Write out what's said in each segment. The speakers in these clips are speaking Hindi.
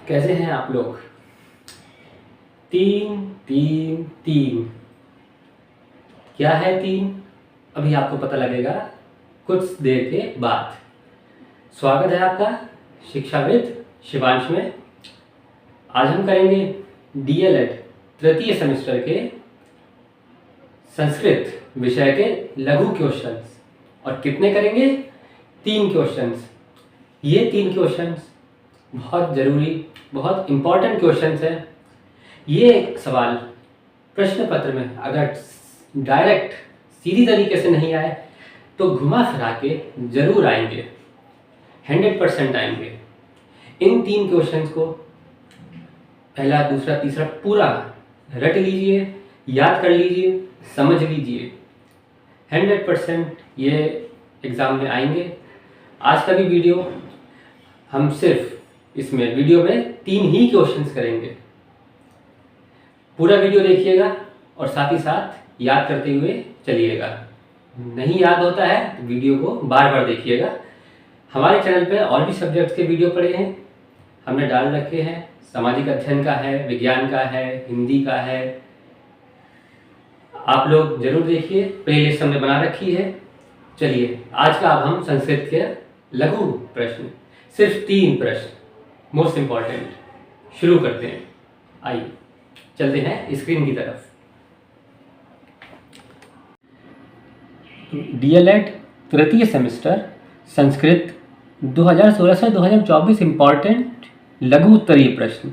कैसे हैं आप लोग? तीन तीन तीन, क्या है तीन? अभी आपको पता लगेगा कुछ देर के बाद। स्वागत है आपका शिक्षाविद शिवांश में। आज हम करेंगे डीएलएड तृतीय सेमेस्टर के संस्कृत विषय के लघु क्वेश्चंस। और कितने करेंगे? 3 क्वेश्चंस। ये 3 क्वेश्चंस बहुत ज़रूरी, बहुत इम्पॉर्टेंट क्वेश्चंस हैं। ये सवाल प्रश्न पत्र में अगर डायरेक्ट सीधी तरीके से नहीं आए तो घुमा फिरा के ज़रूर आएंगे, 100% आएंगे। इन 3 क्वेश्चंस को पहला, दूसरा, तीसरा पूरा रट लीजिए, याद कर लीजिए, समझ लीजिए। 100% ये एग्ज़ाम में आएंगे। आज का भी वीडियो हम सिर्फ इसमें वीडियो में 3 ही क्वेश्चंस करेंगे। पूरा वीडियो देखिएगा और साथ ही साथ याद करते हुए चलिएगा। नहीं याद होता है तो वीडियो को बार बार देखिएगा। हमारे चैनल पे और भी सब्जेक्ट्स के वीडियो पड़े हैं, हमने डाल रखे हैं। सामाजिक अध्ययन का है, विज्ञान का है, हिंदी का है। आप लोग जरूर देखिए, प्लेलिस्ट हमने बना रखी है। चलिए आज का अब हम संस्कृत के लघु प्रश्न, सिर्फ 3 प्रश्न मोस्ट इम्पॉर्टेंट शुरू करते हैं। आइए चलते हैं स्क्रीन की तरफ। डीएलएड तृतीय सेमेस्टर संस्कृत 2016 से 2024 इम्पॉर्टेंट लघु उत्तरीय प्रश्न।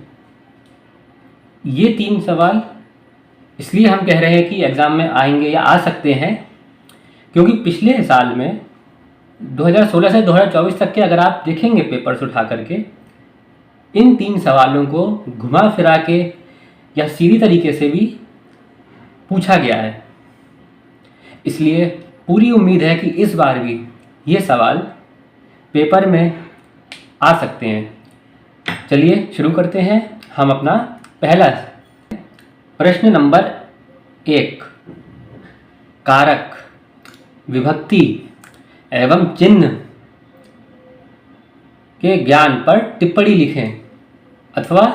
ये 3 सवाल इसलिए हम कह रहे हैं कि एग्ज़ाम में आएंगे या आ सकते हैं, क्योंकि पिछले साल में 2016 से 2024 तक के अगर आप देखेंगे पेपर्स उठा करके, इन 3 सवालों को घुमा फिरा के या सीधी तरीके से भी पूछा गया है। इसलिए पूरी उम्मीद है कि इस बार भी ये सवाल पेपर में आ सकते हैं। चलिए शुरू करते हैं हम अपना पहला प्रश्न नंबर 1। कारक, विभक्ति एवं चिन्ह के ज्ञान पर टिप्पणी लिखें, अथवा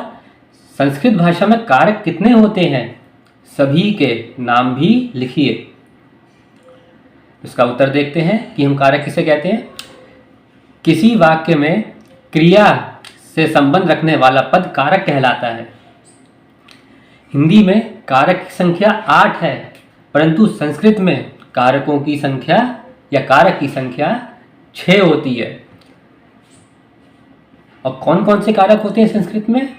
संस्कृत भाषा में कारक कितने होते हैं सभी के नाम भी लिखिए। इसका उत्तर देखते हैं कि हम कारक किसे कहते हैं। किसी वाक्य में क्रिया से संबंध रखने वाला पद कारक कहलाता है। हिंदी में कारक की संख्या 8 है, परंतु संस्कृत में कारकों की संख्या या कारक की संख्या 6 होती है। और कौन कौन से कारक होते हैं संस्कृत में?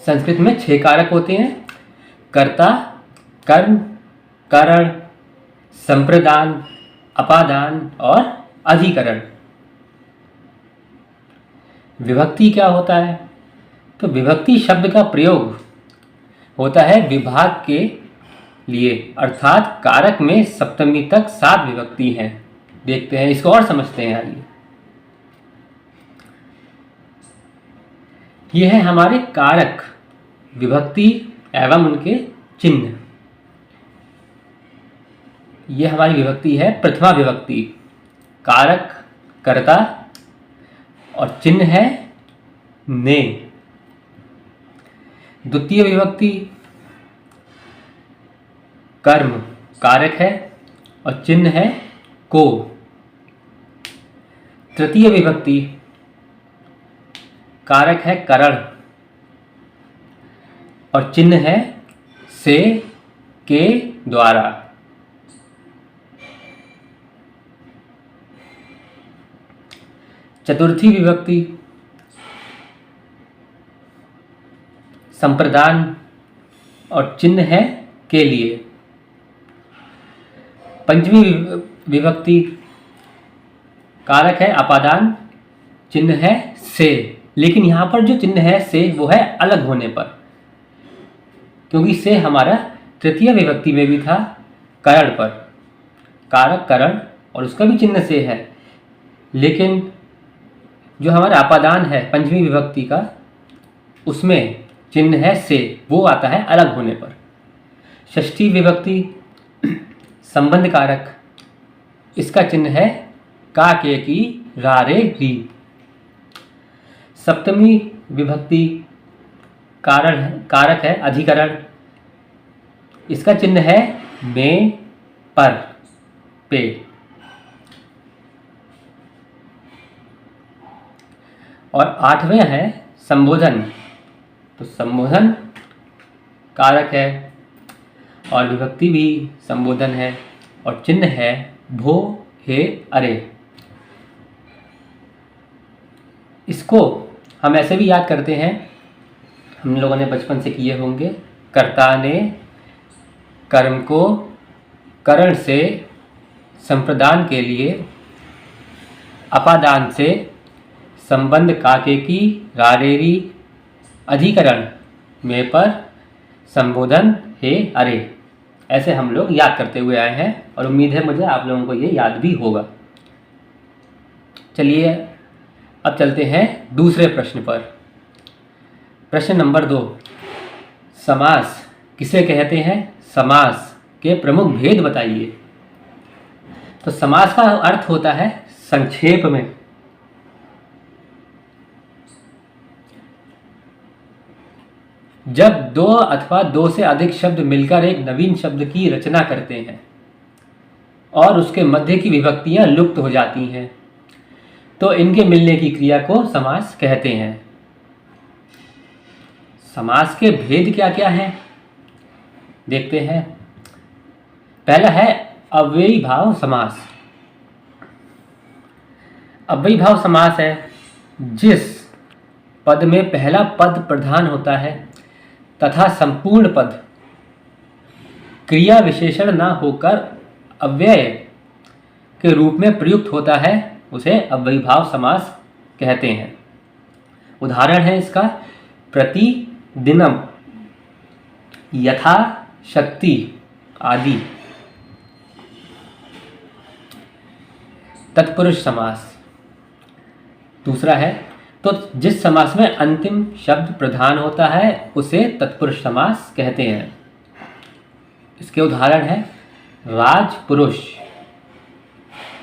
संस्कृत में 6 कारक होते हैं: कर्ता, कर्म, करण, संप्रदान, अपादान और अधिकरण। विभक्ति क्या होता है? तो विभक्ति शब्द का प्रयोग होता है विभाग के लिए, अर्थात कारक में सप्तमी तक 7 विभक्ति हैं। देखते हैं, इसको और समझते हैं। आइए, ये है हमारे कारक, विभक्ति एवं उनके चिन्ह। ये हमारी विभक्ति है प्रथमा विभक्ति। कारक कर्ता और चिन्ह है ने। द्वितीय विभक्ति कर्म, कारक है और चिन्ह है को। तृतीय विभक्ति कारक है करण और चिन्ह है से, के द्वारा। चतुर्थी विभक्ति संप्रदान और चिन्ह है के लिए। पंचमी विभक्ति कारक है अपादान, चिन्ह है से। लेकिन यहाँ पर जो चिन्ह है से वो है अलग होने पर, क्योंकि से हमारा तृतीय विभक्ति में भी था करण पर। कारक करण और उसका भी चिन्ह से है, लेकिन जो हमारा अपादान है पंचमी विभक्ति का, उसमें चिन्ह है से, वो आता है अलग होने पर। षष्ठी विभक्ति संबंध कारक, इसका चिन्ह है का, के, की, रा, रे, री। सप्तमी विभक्ति कारक है अधिकरण। इसका चिन्ह है में, पर, पे। और 8वें है संबोधन। तो संबोधन कारक है और विभक्ति भी संबोधन है और चिन्ह है भो, हे, अरे। इसको हम ऐसे भी याद करते हैं, हम लोगों ने बचपन से किए होंगे। कर्ता ने कर्म को करण से संप्रदान के लिए अपादान से संबंध काके की रारेरी अधिकरण में पर संबोधन हे अरे, ऐसे हम लोग याद करते हुए आए हैं और उम्मीद है मुझे आप लोगों को ये याद भी होगा। चलिए अब चलते हैं दूसरे प्रश्न पर। प्रश्न नंबर 2, समास किसे कहते हैं? समास के प्रमुख भेद बताइए। तो समास का अर्थ होता है संक्षेप में जब दो अथवा दो से अधिक शब्द मिलकर एक नवीन शब्द की रचना करते हैं और उसके मध्य की विभक्तियां लुप्त हो जाती हैं, तो इनके मिलने की क्रिया को समास कहते हैं। समास के भेद क्या क्या हैं देखते हैं। पहला है अव्ययी भाव समास। अव्ययी भाव समास है जिस पद में पहला पद प्रधान होता है तथा संपूर्ण पद क्रिया विशेषण न होकर अव्यय के रूप में प्रयुक्त होता है, उसे अव्ययीभाव समास कहते हैं। उदाहरण है इसका प्रतिदिनम, यथा शक्ति आदि। तत्पुरुष समास दूसरा है, तो जिस समास में अंतिम शब्द प्रधान होता है उसे तत्पुरुष समास कहते हैं। इसके उदाहरण है राजपुरुष,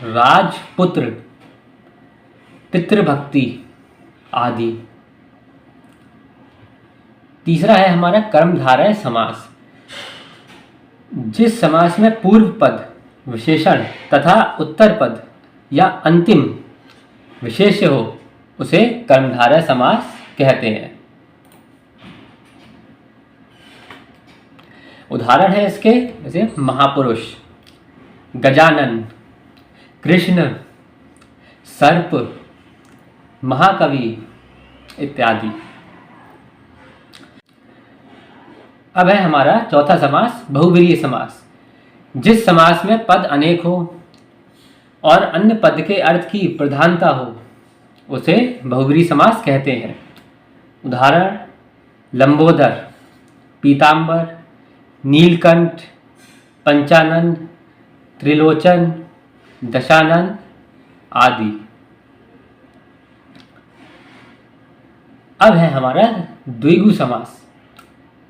राजपुत्र, पितृभक्ति आदि। तीसरा है हमारा कर्मधारय समास। जिस समास में पूर्व पद विशेषण तथा उत्तर पद या अंतिम विशेष्य हो उसे कर्मधारय समास कहते हैं। उदाहरण है इसके जैसे महापुरुष, गजानन, कृष्ण, सर्प, महाकवि इत्यादि। अब है हमारा चौथा समास बहुव्रीहि समास। जिस समास में पद अनेक हो और अन्य पद के अर्थ की प्रधानता हो उसे बहुव्रीहि समास कहते हैं। उदाहरण लंबोदर, पीतांबर, नीलकंठ, पंचानन, त्रिलोचन, दशानन आदि। अब है हमारा द्विगु समास।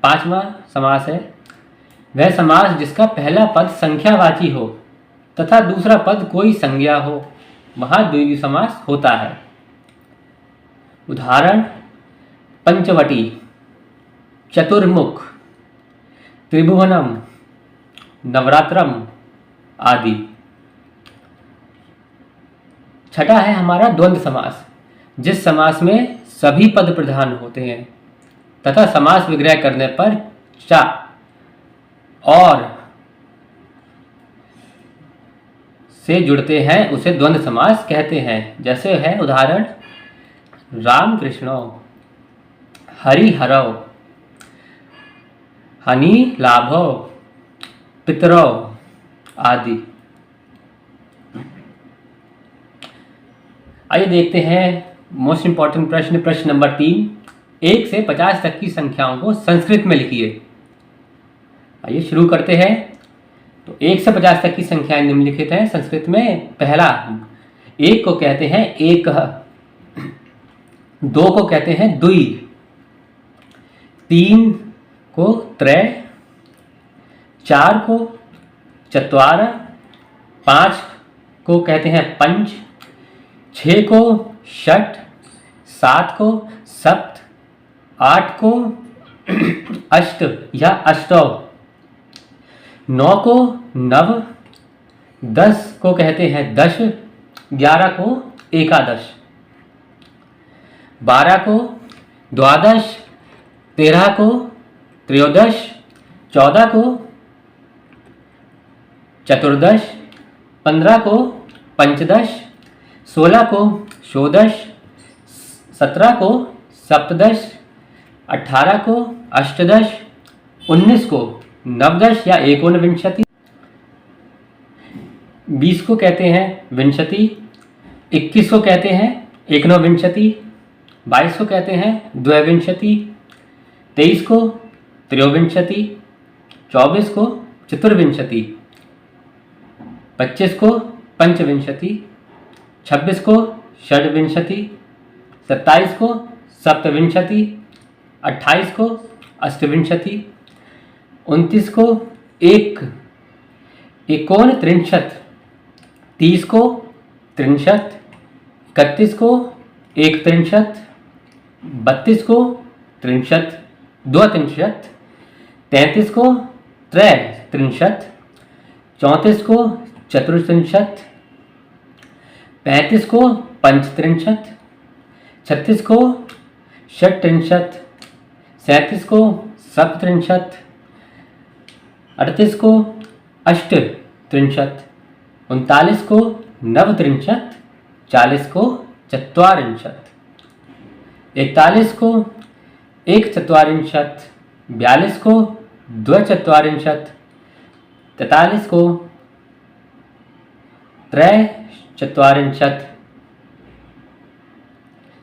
5वां समास है वह समास जिसका पहला पद संख्यावाची हो तथा दूसरा पद कोई संज्ञा हो, वहां द्विगु समास होता है। उदाहरण पंचवटी, चतुर्मुख, त्रिभुवनम, नवरात्रम आदि। छठा है हमारा द्वंद्व समास। जिस समास में सभी पद प्रधान होते हैं तथा समास विग्रह करने पर चा और से जुड़ते हैं उसे द्वंद्व समास कहते हैं। जैसे है उदाहरण राम कृष्णो, हरि हरो, हनि लाभो, पितरो आदि। आइए देखते हैं मोस्ट इंपॉर्टेंट प्रश्न, प्रश्न नंबर 3। 1 से 50 तक की संख्याओं को संस्कृत में लिखिए। आइए शुरू करते हैं। तो 1 से 50 तक की संख्याएं निम्नलिखित हैं संस्कृत में। पहला 1 को कहते हैं एक, 2 को कहते हैं द्वि, 3 को त्रय, 4 को चत्वार, 5 को कहते हैं पंच, 6 को षट, 7 को सप्त, 8 को अष्ट या अष्टव, 9 को नव, 10 को कहते हैं दश, 11 को एकादश, 12 को द्वादश, 13 को त्रयोदश, 14 को चतुर्दश, 15 को पंचदश, 16 को षोडश, 17 को सप्तदश, 18 को अष्टदश, 19 को नवदश या एकोनविंशति, 20 को कहते हैं विंशति, 21 को कहते हैं एकनोविंशति, 22 को कहते हैं द्वैविंशति, 23 को त्रयोविंशति, 24 को चतुर्विंशति, 25 को पंचविंशति, 26 को षड्विंशति, 27 को सप्तविंशति, 28 को अष्टविंशति, 29 को एकोनत्रिंशत्, 30 को त्रिंशत्, 31 को एकत्रिंशत्, 32 को त्रिंशत्, द्वित्रिंशत्, 33 को त्रैत्रिंशत्, 34 को चतुर्त्रिंशत्, 35 को पंचत्रिंशत्, 36 को षट्त्रिंशत्, 37 को सप्तत्रिंशत्, 38 को अष्टत्रिंशत्, 39 को नवत्रिंशत्, 40 को चत्वारिंशत्, 41 को एकचत्वारिंशत्, 42 को द्विचत्वारिंशत्, 43 को त्रैचत्वारिंशत्,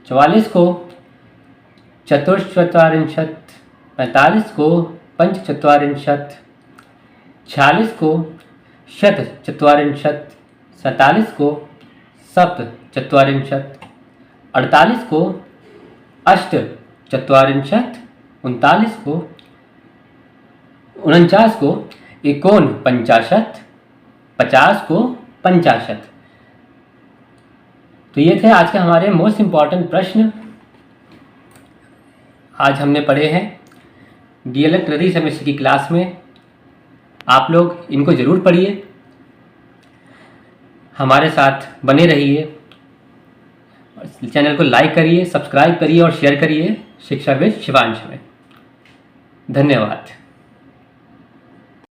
44 को चतुश्चत्वारिंशत्, 45 को पंचचत्वारिंशत्, 46 को शतचत्वारिंशत्, 47 को सप्तचत्वारिंशत्, 48 को अष्टचत्वारिंशत्, 39 को 49 को एकोनपंचाशत्, 50 को पंचाशत्। तो ये थे आज के हमारे मोस्ट इम्पॉर्टेंट प्रश्न। आज हमने पढ़े हैं डीएलएड तृतीय सेमेस्टर की क्लास में। आप लोग इनको ज़रूर पढ़िए, हमारे साथ बने रहिए, चैनल को लाइक करिए, सब्सक्राइब करिए और शेयर करिए शिक्षाविद शिवांश में। धन्यवाद।